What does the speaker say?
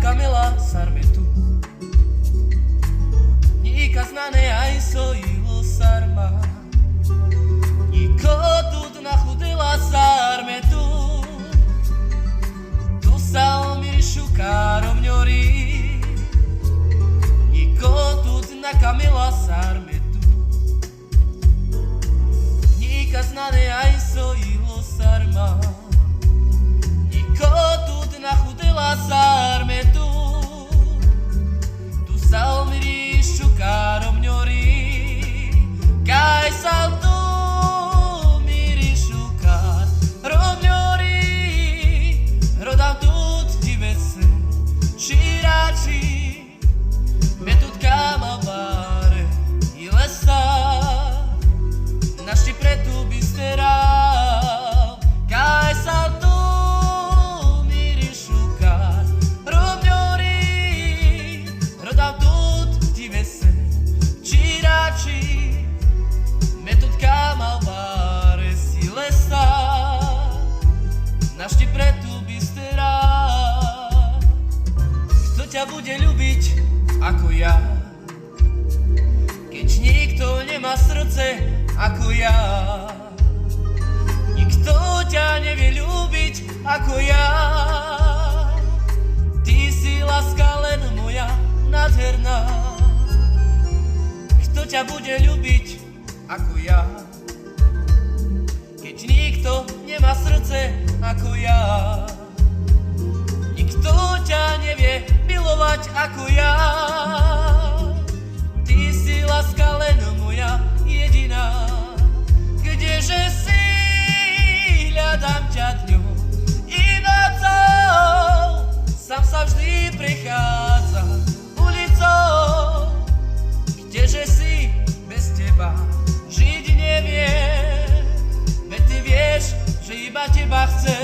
Camila Sarmetu. Nika znane aj sojilo sarma. Niko тут nachodila Sarmetu. Tu sa omirišu karomňori. Niko тут na Camila Sarmetu. Nika znane aj sojilo sarma. Niko тут nachodila Sarmetu. Tu sa omirišu karomňori. Kaj sa tu mirišu karomňori. Rodam тут тебе се širači. Me тут kama bare i lesa. Naši pretu bisteral. Kaj sa tu mirišu karomňori. Rodam тут тебе se širači. Me тут kama bare si lesa. Naši pretu bisteral. Kto ťa bude ľúbiť ako ja, keď nikto nemá srdce ako ja? Nikto ťa nevie ľúbiť ako ja. Ty si láska len moja nádherná. Kto ťa bude ľúbiť ako ja, keď nikto nemá srdce ako ja? Nikto ťa nevie milovať ako ja. Ty si láska len moja jediná. Kdeže si, hľadám ťa dňou i nocou. Sám sa vždy prechádza ulicou. Kdeže si, bez teba žiť neviem. Veď ty vieš, že iba teba chcem.